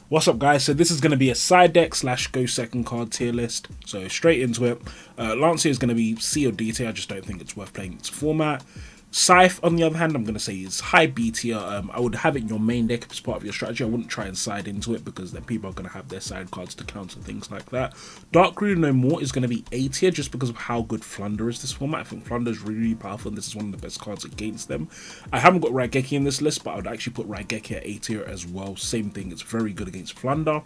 What's up, guys? So this is going to be a side deck slash go second card tier list. So straight into it. Lancia is going to be C or D tier. I just don't think it's worth playing its format. Scythe, on the other hand, I'm going to say is high B tier. I would have it in your main deck if it's part of your strategy. I wouldn't try and side into it because then people are going to have their side cards to counter things like that. Darkroot No More is going to be A tier just because of how good Flunder is this format. I think Flunder is really, really powerful and this is one of the best cards against them. I haven't got Raigeki in this list, but I would actually put Raigeki at A tier as well. Same thing, it's very good against Flunder.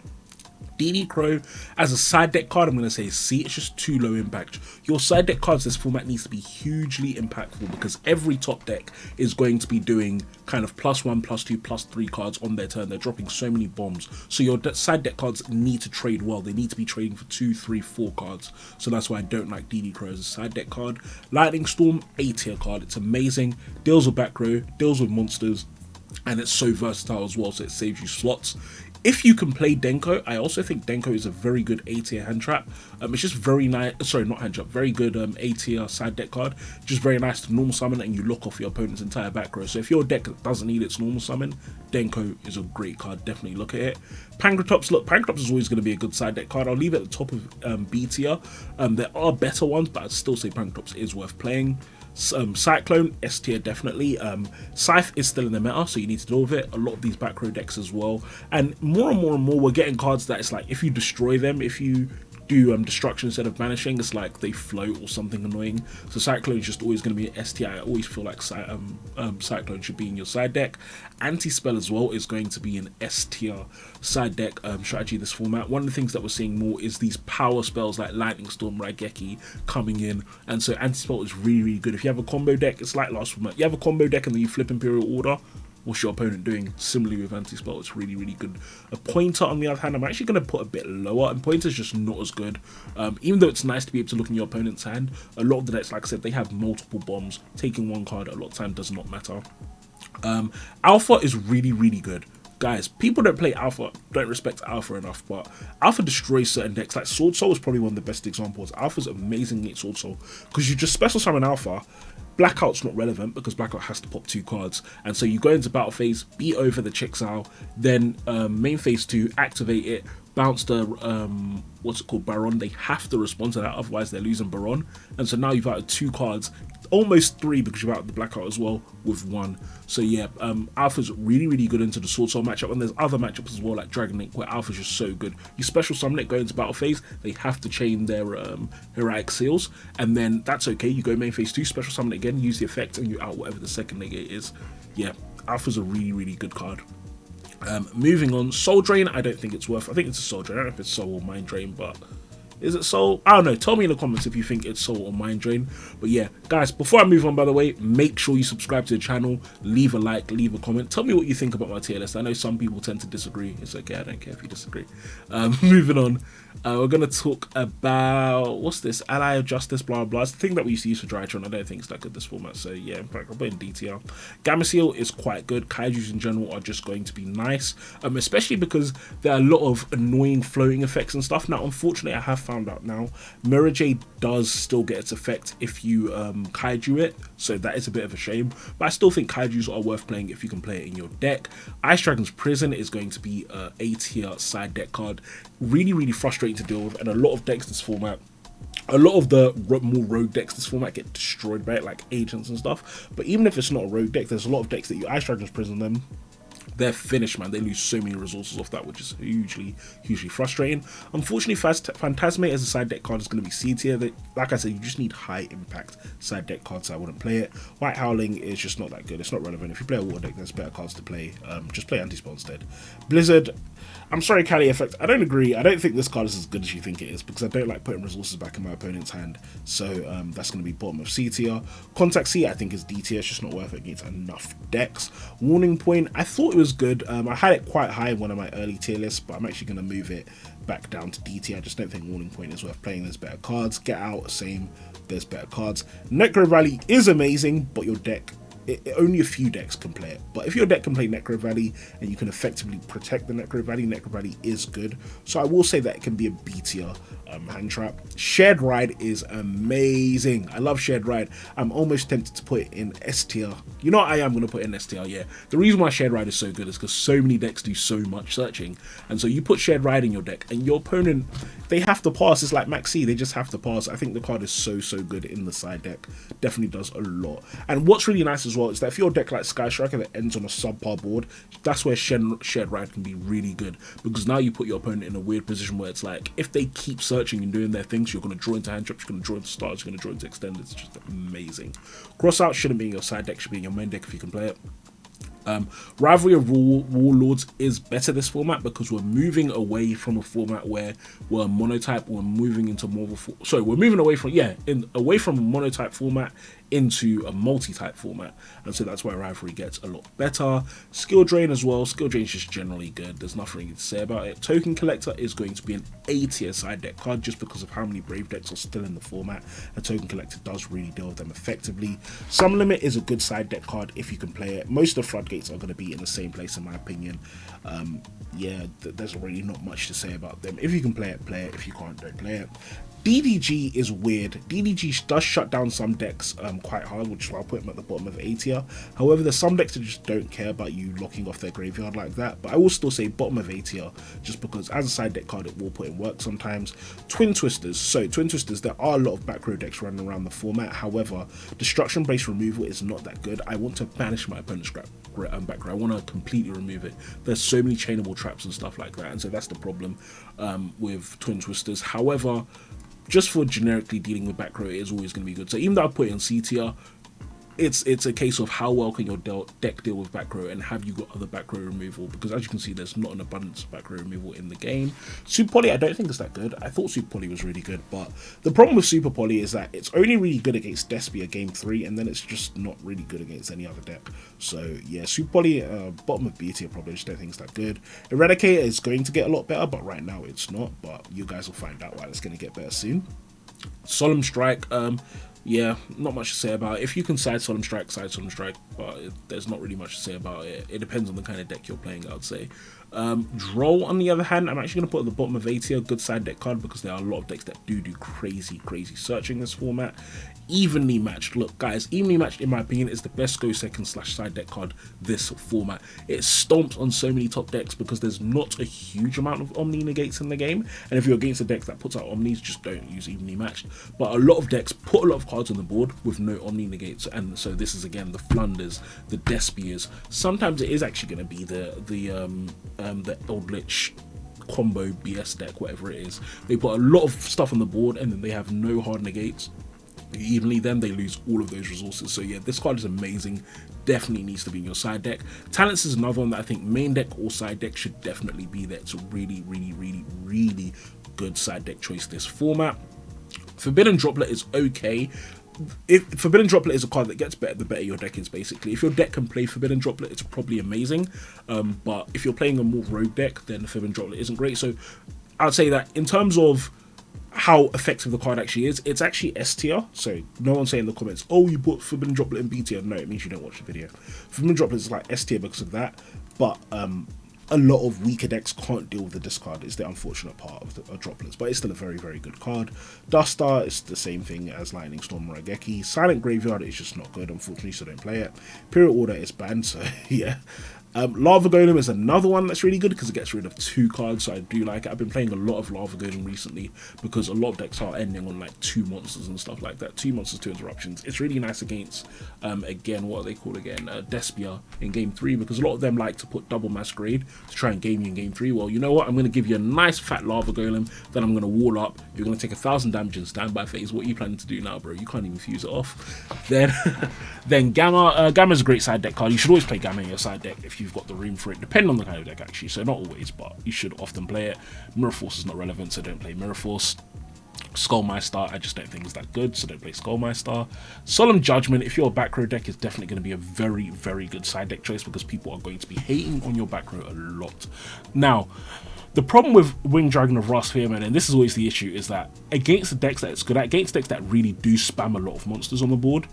DIFO as a side deck card, I'm going to say C. It's just too low impact. Your side deck cards, this format needs to be hugely impactful because every top deck is going to be doing kind of +1, +2, +3 cards on their turn. They're dropping so many bombs. So your side deck cards need to trade well. They need to be trading for 2, 3, 4 cards. So that's why I don't like DIFO as a side deck card. Lightning Storm, A tier card. It's amazing. Deals with Backrow, deals with monsters, and it's so versatile as well, so it saves you slots. If you can play Denko, I also think Denko is a very good A tier hand trap. It's just very nice, sorry, not hand trap, very good A tier side deck card. Just very nice to normal summon and you lock off your opponent's entire back row. So if your deck doesn't need its normal summon, Denko is a great card, definitely look at it. Pankratops, look, Pankratops is always going to be a good side deck card. I'll leave it at the top of B tier. There are better ones, but I'd still say Pankratops is worth playing. Cyclone, S tier definitely. Scythe is still in the meta, so you need to deal with it. A lot of these back row decks as well, and more we're getting cards that it's like if you destroy them, if you do destruction instead of banishing, it's like they float or something annoying. So Cyclone is just always going to be an S tier. I always feel like Cyclone should be in your side deck. Anti-Spell as well is going to be an S tier side deck strategy this format. One of the things that we're seeing more is these power spells like Lightning Storm, Raigeki coming in, and so Anti-Spell is really, really good. If you have a combo deck, it's like last format. You have a combo deck and then you flip Imperial Order. What's your opponent doing? Similarly with Anti-Spell, it's really, really good. A Pointer, on the other hand, I'm actually going to put a bit lower, and Pointer's just not as good. Even though it's nice to be able to look in your opponent's hand, a lot of the decks, like I said, they have multiple bombs. Taking one card a lot of time does not matter. Alpha is really, really good. Guys, people don't play Alpha, don't respect Alpha enough, but Alpha destroys certain decks. Like Sword Soul is probably one of the best examples. Alpha's amazing against Sword Soul because you just special summon Alpha. Blackout's not relevant because Blackout has to pop 2 cards, and so you go into battle phase, beat over the Chixao, then main phase 2, activate it, bounce the what's it called, Baron. They have to respond to that, otherwise they're losing Baron, and so now you've outed 2 cards, almost 3 because you've outed the Blackout as well with 1. So yeah, Alpha's really, really good into the Sword Soul matchup, and there's other matchups as well like Dragon Link where Alpha's just so good. You special summon it, go into battle phase, they have to chain their heroic seals, and then that's okay. You go main phase 2, special summon it again, use the effect, and you out whatever the second negate is. Yeah, Alpha's a really, really good card. Moving on, Soul Drain, I don't think it's worth. I think it's a Soul Drain. I don't know if it's Soul or Mind Drain, but is it Soul? I don't know. Tell me in the comments if you think it's Soul or Mind Drain. But yeah, guys, before I move on, by the way, make sure you subscribe to the channel, leave a like, leave a comment. Tell me what you think about my tier list. I know some people tend to disagree. It's okay. I don't care if you disagree. Moving on, we're going to talk about, what's this? Ally of Justice, blah, blah. It's the thing that we used to use for Drytron. I don't think it's that good, this format. So yeah, in fact, I'll put in DTR. Gamma Seal is quite good. Kaijus in general are just going to be nice, especially because there are a lot of annoying floating effects and stuff. Now, unfortunately, I have found out now, Mirror Jade does still get its effect if you Kaiju it, so that is a bit of a shame, but I still think Kaijus are worth playing if you can play it in your deck. Ice Dragon's Prison is going to be a A tier side deck card. Really, really frustrating to deal with, and a lot of decks this format, a lot of the more rogue decks this format get destroyed by it, like Agents and stuff. But even if it's not a rogue deck, there's a lot of decks that you Ice Dragon's Prison them, they're finished, man. They lose so many resources off that, which is hugely frustrating. Unfortunately, Phantasmate as a side deck card is going to be C tier. Like I said, you just need high impact side deck cards, so I wouldn't play it. White Howling is just not that good. It's not relevant. If you play a water deck, there's better cards to play. Just play Anti-Spell instead. Blizzard, I'm sorry, Cali Effect, I don't agree. I don't think this card is as good as you think it is because I don't like putting resources back in my opponent's hand. So that's going to be bottom of C tier. Contact C, I think, is D tier. It's just not worth it against enough decks. Warning Point, I thought it was good. I had it quite high in one of my early tier lists, but I'm actually going to move it back down to D tier. I just don't think Warning Point is worth playing. There's better cards. Get Out, same. There's better cards. Necro Rally is amazing, but your deck only a few decks can play it. But if your deck can play Necro Valley and you can effectively protect the Necro Valley is good. So I will say that it can be a B tier hand trap. Shared Ride is amazing. I love Shared Ride. I'm almost tempted to put it in S tier. You know what, I am going to put it in S tier, yeah. The reason why Shared Ride is so good is because so many decks do so much searching. And so you put Shared Ride in your deck and your opponent, they have to pass. It's like Maxi, they just have to pass. I think the card is so good in the side deck. Definitely does a lot. And what's really nice as well is that if your deck like Sky Striker that ends on a subpar board, that's where Shared Ride can be really good, because now you put your opponent in a weird position where it's like, if they keep searching and doing their things, you're going to draw into hand traps, you're going to draw into stars, you're going to draw into extenders. It's just amazing. Crossout shouldn't be in your side deck, should be in your main deck if you can play it. Rivalry of Warlords is better this format because we're moving away from a format where we're monotype. We're moving into more of a we're moving away from away from a monotype format into a multi-type format, and so that's why Rivalry gets a lot better. Skill Drain as well. Skill Drain is just generally good. There's nothing really to say about it. Token Collector is going to be an A tier side deck card just because of how many Brave decks are still in the format. A Token Collector does really deal with them effectively. Some Limit is a good side deck card if you can play it. Most of the Floodgates are going to be in the same place in my opinion. There's really not much to say about them. If you can play it, play it. If you can't, don't play it. DDG is weird. DDG does shut down some decks quite hard, which is why I'll put them at the bottom of A tier. However, there's some decks that just don't care about you locking off their graveyard like that, but I will still say bottom of A tier just because as a side deck card it will put in work sometimes. Twin Twisters. So Twin Twisters, there are a lot of back row decks running around the format. However, destruction based removal is not that good. I want to banish my opponent's back row. I want to completely remove it. There's so many chainable traps and stuff like that, and so that's the problem with Twin Twisters. However, just for generically dealing with back row, it is always going to be good. So even though I put it in C tier, it's a case of how well can your deck deal with back row, and have you got other back row removal, because as you can see there's not an abundance of back row removal in the game. Super Poly I don't think is that good. I thought Super Poly was really good, but the problem with Super Poly is that it's only really good against Despia game 3, and then it's just not really good against any other deck. So yeah, Super Poly bottom of B tier probably. I just don't think it's that good. Eradicator is going to get a lot better, but right now it's not, but you guys will find out why it's going to get better soon. Solemn Strike, yeah, not much to say about it. If you can side Solemn Strike, but there's not really much to say about it. It depends on the kind of deck you're playing, I would say. Droll, on the other hand, I'm actually going to put at the bottom of A tier, good side deck card, because there are a lot of decks that do crazy searching this format. Evenly Matched. Look, guys, Evenly Matched, in my opinion, is the best go second / side deck card this format. It stomps on so many top decks because there's not a huge amount of Omni negates in the game, and if you're against a deck that puts out Omnis, just don't use Evenly Matched. But a lot of decks put a lot of cards on the board with no Omni negates, and so this is again the Flunders, the Despias. Sometimes it is actually going to be the Eldritch combo BS deck, whatever it is. They put a lot of stuff on the board and then they have no hard negates. Evenly, then they lose all of those resources. So yeah, this card is amazing. Definitely needs to be in your side deck. Talents is another one that I think main deck or side deck should definitely be there. It's a really good side deck choice this format. Forbidden Droplet is okay. If Forbidden Droplet is a card that gets better the better your deck is, basically. If your deck can play Forbidden Droplet, it's probably amazing. But if you're playing a more rogue deck, then Forbidden Droplet isn't great. So I'd say that in terms of how effective the card actually is, it's actually S tier. So no one say in the comments, oh, you put Forbidden Droplet in B tier. No, it means you don't watch the video. Forbidden Droplet is like S tier because of that, but a lot of weaker decks can't deal with the discard. It's the unfortunate part of the droplets, but it's still a very good card. Dustar is the same thing as Lightning Storm Raigeki. Silent Graveyard is just not good, unfortunately, so don't play it. Imperial Order is banned, so yeah. Lava Golem is another one that's really good because it gets rid of 2 cards, so I do like it. I've been playing a lot of Lava Golem recently because a lot of decks are ending on like 2 monsters and stuff like that. 2 monsters, 2 interruptions. It's really nice against, again, what are they called again? Despia in game 3, because a lot of them like to put double Masquerade to try and game you in game 3. Well, you know what? I'm going to give you a nice fat Lava Golem, then I'm going to wall up. You're going to take 1,000 damage in standby phase. What are you planning to do now, bro? You can't even fuse it off. Then Gamma. Gamma's a great side deck card. You should always play Gamma in your side deck if you've got the room for it, depending on the kind of deck actually, so not always, but you should often play it. Mirror Force is not relevant, so don't play Mirror Force. Skullmeister, I just don't think is that good, so don't play Skullmeister. Solemn Judgment, if your back row deck, is definitely going to be a very good side deck choice because people are going to be hating on your back row a lot. Now, the problem with Winged Dragon of Wrath Spearman, and this is always the issue, is that against the decks that it's good at, against decks that really do spam a lot of monsters on the board,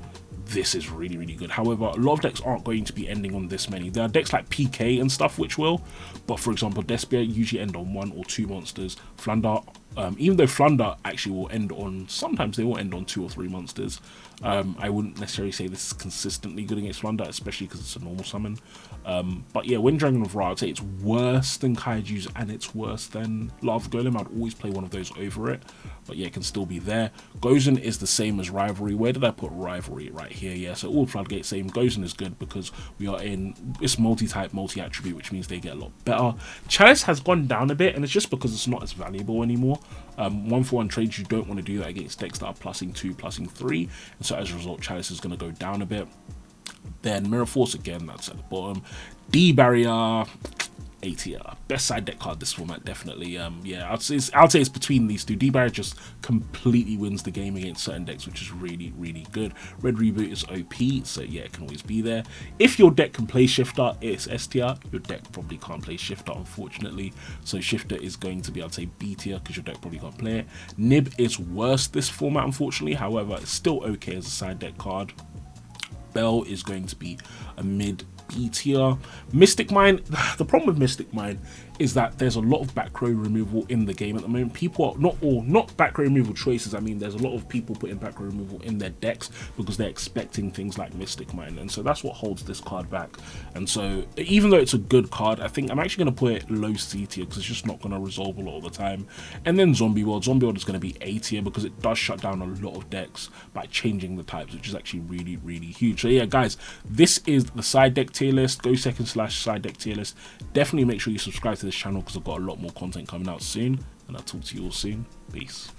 this is really, really good. However, a lot of decks aren't going to be ending on this many. There are decks like PK and stuff which will, but for example, Despia usually end on 1 or 2 monsters. Flunder, even though Flunder actually will end on, sometimes they will end on 2 or 3 monsters. I wouldn't necessarily say this is consistently good against Flunder, especially because it's a normal summon. But yeah, Wind Dragon of Ra, I'd say it's worse than Kaiju's and it's worse than Lava Golem. I'd always play one of those over it, but yeah, it can still be there. Gozen is the same as Rivalry. Where did I put Rivalry? Right here, yeah. So all Floodgate same. Gozen is good because we are in, it's multi-type, multi-attribute, which means they get a lot better. Chalice has gone down a bit, and it's just because it's not as valuable anymore. 1-for-1 trades, you don't want to do that against decks that are +ing 2, +ing 3, and so as a result, Chalice is going to go down a bit. Then Mirror Force again, that's at the bottom. D Barrier, A tier. Best side deck card this format, definitely. Yeah, I'd say it's between these two. D Barrier just completely wins the game against certain decks, which is really, really good. Red Reboot is OP, so yeah, it can always be there. If your deck can play Shifter, it's S tier. Your deck probably can't play Shifter, unfortunately. So Shifter is going to be, I'd say, B tier, because your deck probably can't play it. Nib is worse this format, unfortunately. However, it's still okay as a side deck card. Bell is going to be a mid B tier. Mystic Mine, the problem with Mystic Mine is that there's a lot of back row removal in the game at the moment. People are not back row removal choices. I mean, there's a lot of people putting back row removal in their decks because they're expecting things like Mystic Mine, and so that's what holds this card back. And so even though it's a good card, I think I'm actually going to put it low C tier because it's just not going to resolve a lot of the time. And then Zombie World is going to be A tier because it does shut down a lot of decks by changing the types, which is actually really, really huge. So yeah, guys, this is the side deck tier list. Go second / side deck tier list. Definitely make sure you subscribe to this channel because I've got a lot more content coming out soon, and I'll talk to you all soon. Peace.